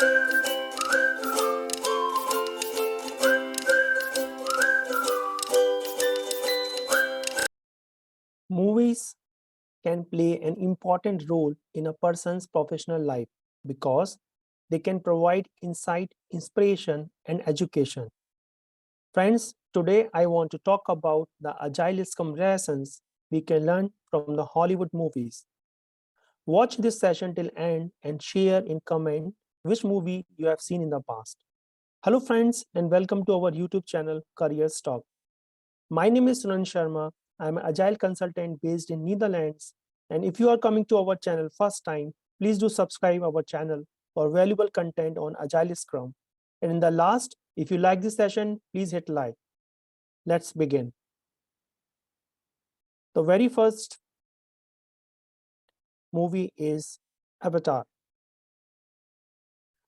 Movies can play an important role in a person's professional life because they can provide insight, inspiration, and education. Friends, today I want to talk about the Agile Scrum lessons we can learn from the Hollywood movies. Watch this session till end and share in comment which movie you have seen in the past. Hello friends and welcome to our YouTube channel CareersTalk. My name is Sunand Sharma. I'm an Agile consultant based in Netherlands. And if you are coming to our channel first time, please do subscribe our channel for valuable content on Agile Scrum. And in the last, if you like this session, please hit like. Let's begin. The very first movie is Avatar.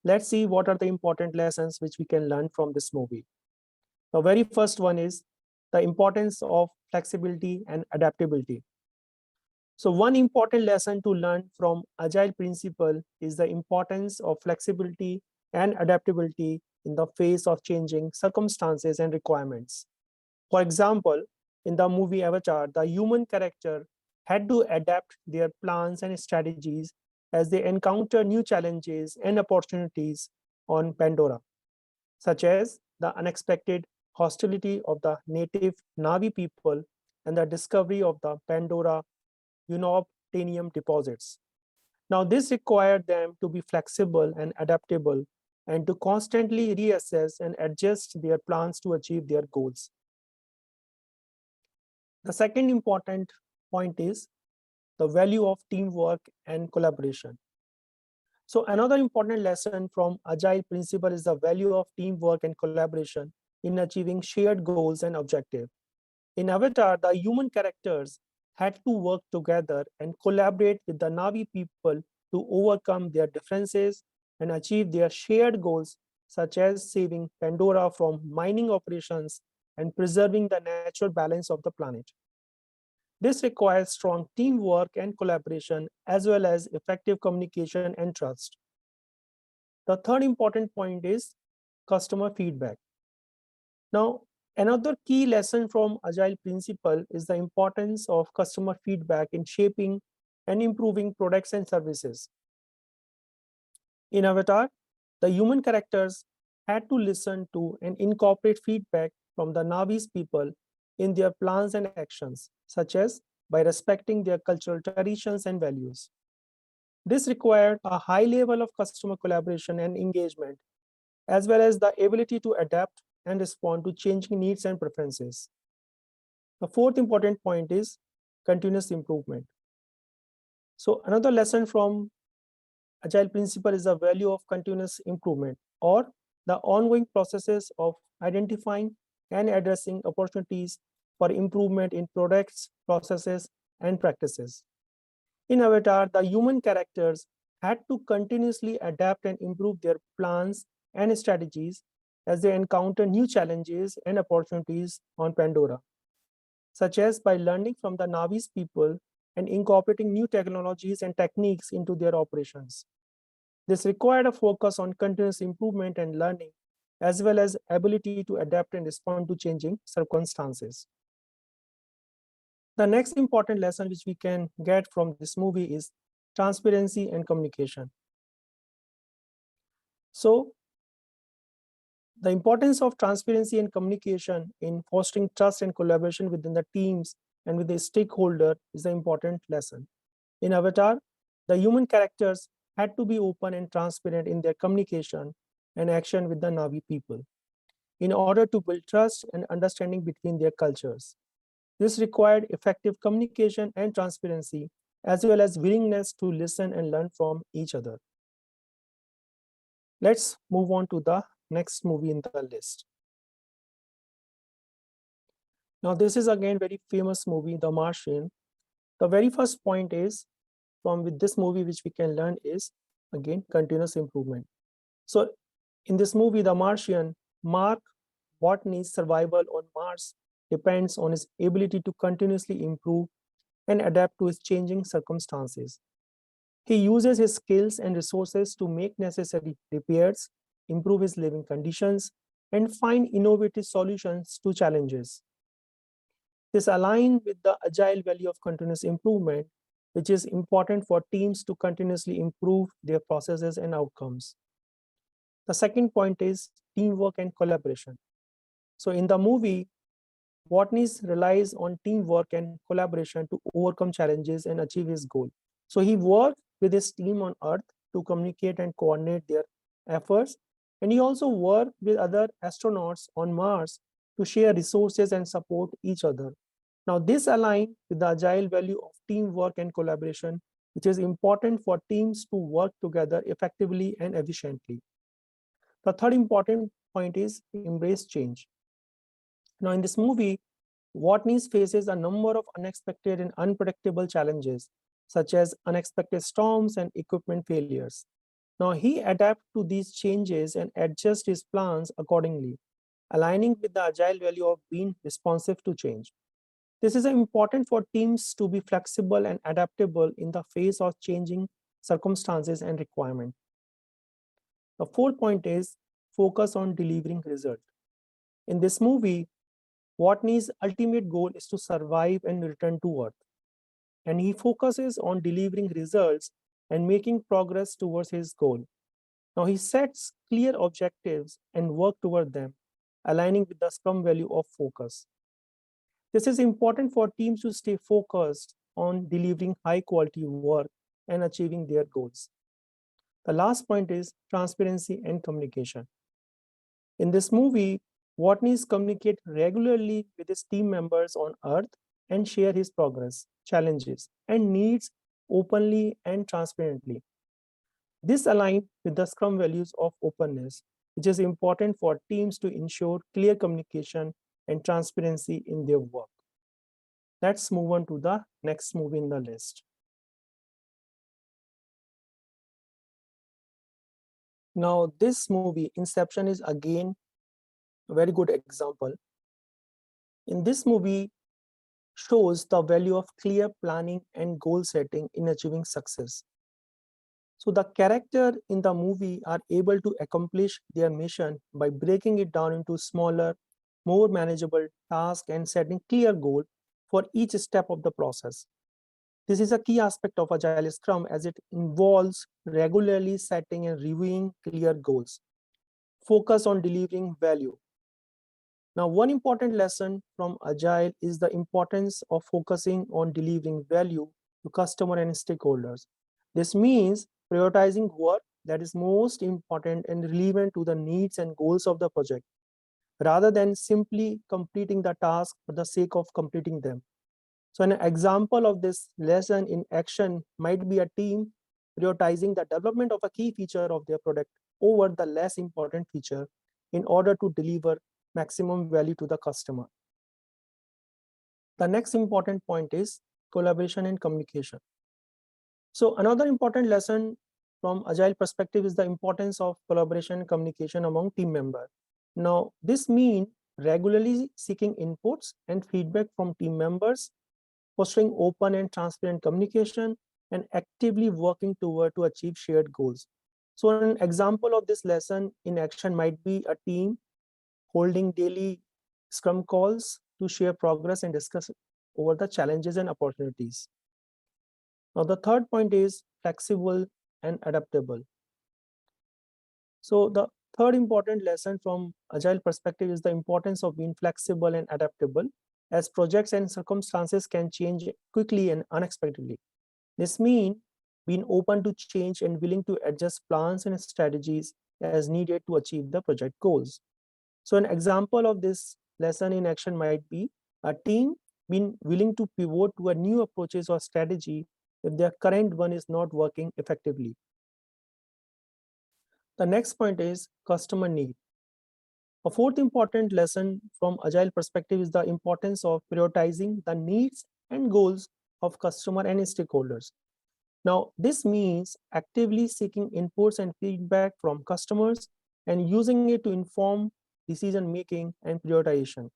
Let's see what are the important lessons which we can learn from this movie. The very first one is the importance of flexibility and adaptability. So one important lesson to learn from Agile principle is the importance of flexibility and adaptability in the face of changing circumstances and requirements. For example, in the movie Avatar, the human character had to adapt their plans and strategies as they encounter new challenges and opportunities on Pandora, such as the unexpected hostility of the native Navi people and the discovery of the Pandora unobtainium deposits. Now, this required them to be flexible and adaptable and to constantly reassess and adjust their plans to achieve their goals. The second important point is the value of teamwork and collaboration. So another important lesson from Agile principle is the value of teamwork and collaboration in achieving shared goals and objectives. In Avatar, the human characters had to work together and collaborate with the Navi people to overcome their differences and achieve their shared goals, such as saving Pandora from mining operations and preserving the natural balance of the planet. This requires strong teamwork and collaboration, as well as effective communication and trust. The third important point is customer feedback. Now, another key lesson from Agile principle is the importance of customer feedback in shaping and improving products and services. In Avatar, the human characters had to listen to and incorporate feedback from the Navi's people in their plans and actions, such as by respecting their cultural traditions and values. This required a high level of customer collaboration and engagement, as well as the ability to adapt and respond to changing needs and preferences. The fourth important point is continuous improvement. So another lesson from Agile principle is the value of continuous improvement, or the ongoing processes of identifying and addressing opportunities for improvement in products, processes, and practices. In Avatar, the human characters had to continuously adapt and improve their plans and strategies as they encounter new challenges and opportunities on Pandora, such as by learning from the Navi's people and incorporating new technologies and techniques into their operations. This required a focus on continuous improvement and learning, as well as ability to adapt and respond to changing circumstances. The next important lesson which we can get from this movie is transparency and communication. So, the importance of transparency and communication in fostering trust and collaboration within the teams and with the stakeholder is an important lesson. In Avatar, the human characters had to be open and transparent in their communication and action with the Navi people in order to build trust and understanding between their cultures. This required effective communication and transparency, as well as willingness to listen and learn from each other. Let's move on to the next movie in the list. Now, this is again very famous movie, The Martian. The very first point is from with this movie which we can learn is again continuous improvement. So in this movie, The Martian, Mark Watney's survival on Mars depends on his ability to continuously improve and adapt to his changing circumstances. He uses his skills and resources to make necessary repairs, improve his living conditions, and find innovative solutions to challenges. This aligns with the agile value of continuous improvement, which is important for teams to continuously improve their processes and outcomes. The second point is teamwork and collaboration. So in the movie, Watney relies on teamwork and collaboration to overcome challenges and achieve his goal. So he worked with his team on Earth to communicate and coordinate their efforts. And he also worked with other astronauts on Mars to share resources and support each other. Now, this aligns with the agile value of teamwork and collaboration, which is important for teams to work together effectively and efficiently. The third important point is embrace change. Now, in this movie, Watney faces a number of unexpected and unpredictable challenges, such as unexpected storms and equipment failures. Now, he adapts to these changes and adjusts his plans accordingly, aligning with the agile value of being responsive to change. This is important for teams to be flexible and adaptable in the face of changing circumstances and requirements. The fourth point is focus on delivering results. In this movie, Watney's ultimate goal is to survive and return to Earth. And he focuses on delivering results and making progress towards his goal. Now he sets clear objectives and work toward them, aligning with the Scrum value of focus. This is important for teams to stay focused on delivering high quality work and achieving their goals. The last point is transparency and communication. In this movie, Watney communicates regularly with his team members on Earth and share his progress, challenges, and needs openly and transparently. This aligns with the Scrum values of openness, which is important for teams to ensure clear communication and transparency in their work. Let's move on to the next movie in the list. Now, this movie, Inception, is again a very good example. In this movie, shows the value of clear planning and goal setting in achieving success. So the character in the movie are able to accomplish their mission by breaking it down into smaller, more manageable tasks and setting clear goals for each step of the process. This is a key aspect of Agile Scrum as it involves regularly setting and reviewing clear goals. Focus on delivering value. Now, one important lesson from Agile is the importance of focusing on delivering value to customer and stakeholders. This means prioritizing work that is most important and relevant to the needs and goals of the project, rather than simply completing the task for the sake of completing them. So an example of this lesson in action might be a team prioritizing the development of a key feature of their product over the less important feature in order to deliver maximum value to the customer. The next important point is collaboration and communication. So another important lesson from Agile perspective is the importance of collaboration and communication among team members. Now, this means regularly seeking inputs and feedback from team members, fostering open and transparent communication, and actively working toward to achieve shared goals. So an example of this lesson in action might be a team holding daily Scrum calls to share progress and discuss over the challenges and opportunities. Now, the third point is flexible and adaptable. So the third important lesson from Agile perspective is the importance of being flexible and adaptable, as projects and circumstances can change quickly and unexpectedly. This means being open to change and willing to adjust plans and strategies as needed to achieve the project goals. So an example of this lesson in action might be a team being willing to pivot to a new approaches or strategy if their current one is not working effectively. The next point is customer need. A fourth important lesson from Agile perspective is the importance of prioritizing the needs and goals of customer and stakeholders. Now, this means actively seeking inputs and feedback from customers and using it to inform decision making and prioritization.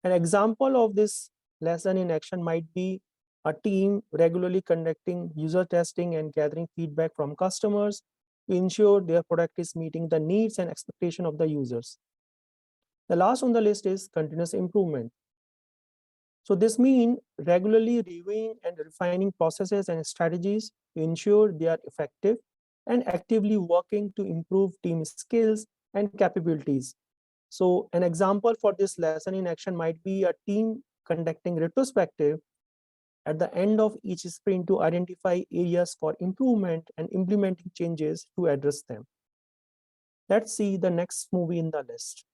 An example of this lesson in action might be A team regularly conducting user testing and gathering feedback from customers to ensure their product is meeting the needs and expectation of the users. The last on the list is continuous improvement. So this means regularly reviewing and refining processes and strategies to ensure they are effective and actively working to improve team skills and capabilities. So an example for this lesson in action might be a team conducting retrospective at the end of each sprint to identify areas for improvement and implementing changes to address them. Let's see the next movie in the list.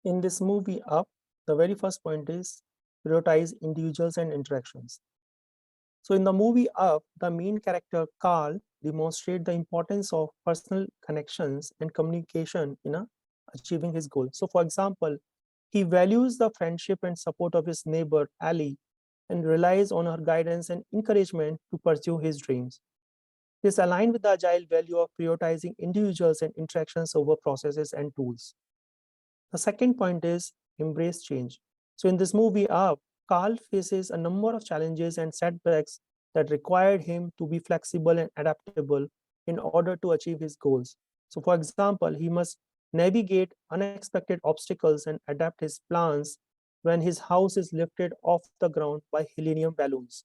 In this movie Up, the very first point is prioritize individuals and interactions. So in the movie Up, the main character Carl demonstrates the importance of personal connections and communication in achieving his goal. So for example, he values the friendship and support of his neighbor Ali and relies on her guidance and encouragement to pursue his dreams. This aligns with the agile value of prioritizing individuals and interactions over processes and tools. The second point is embrace change. So in this movie Up, Carl faces a number of challenges and setbacks that required him to be flexible and adaptable in order to achieve his goals. So for example, he must navigate unexpected obstacles and adapt his plans when his house is lifted off the ground by helium balloons.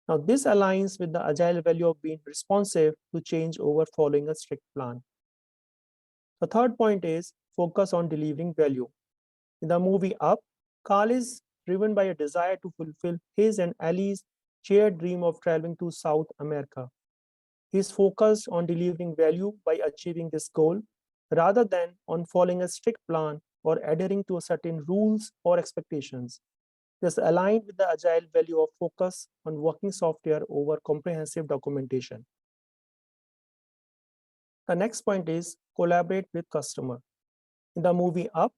Now this aligns with the agile value of being responsive to change over following a strict plan. The third point is focus on delivering value. In the movie Up, Carl is driven by a desire to fulfill his and Ali's shared dream of traveling to South America. He is focused on delivering value by achieving this goal rather than on following a strict plan or adhering to certain rules or expectations. This aligns with the agile value of focus on working software over comprehensive documentation. The next point is collaborate with customer. In the movie Up,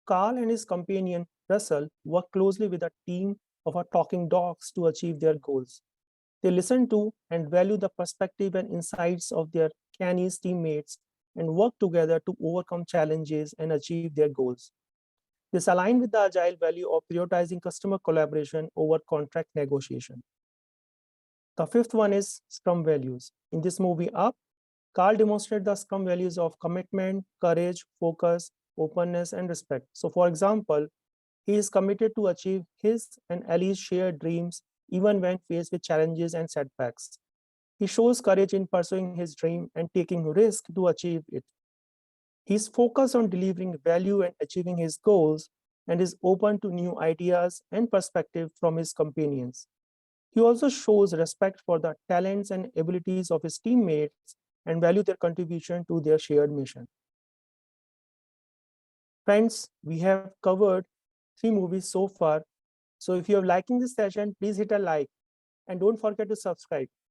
Carl and his companion Russell work closely with a team of talking dogs to achieve their goals. They listen to and value the perspective and insights of their canine teammates and work together to overcome challenges and achieve their goals. This aligns with the agile value of prioritizing customer collaboration over contract negotiation. The fifth one is Scrum values. In this movie Up, Carl demonstrated the Scrum values of commitment, courage, focus, openness, and respect. So for example, he is committed to achieve his and Ellie's shared dreams even when faced with challenges and setbacks. He shows courage in pursuing his dream and taking risk to achieve it. He is focused on delivering value and achieving his goals and is open to new ideas and perspective from his companions. He also shows respect for the talents and abilities of his teammates and value their contribution to their shared mission. Friends, we have covered 3 movies so far. So if you're liking this session, please hit a like and don't forget to subscribe.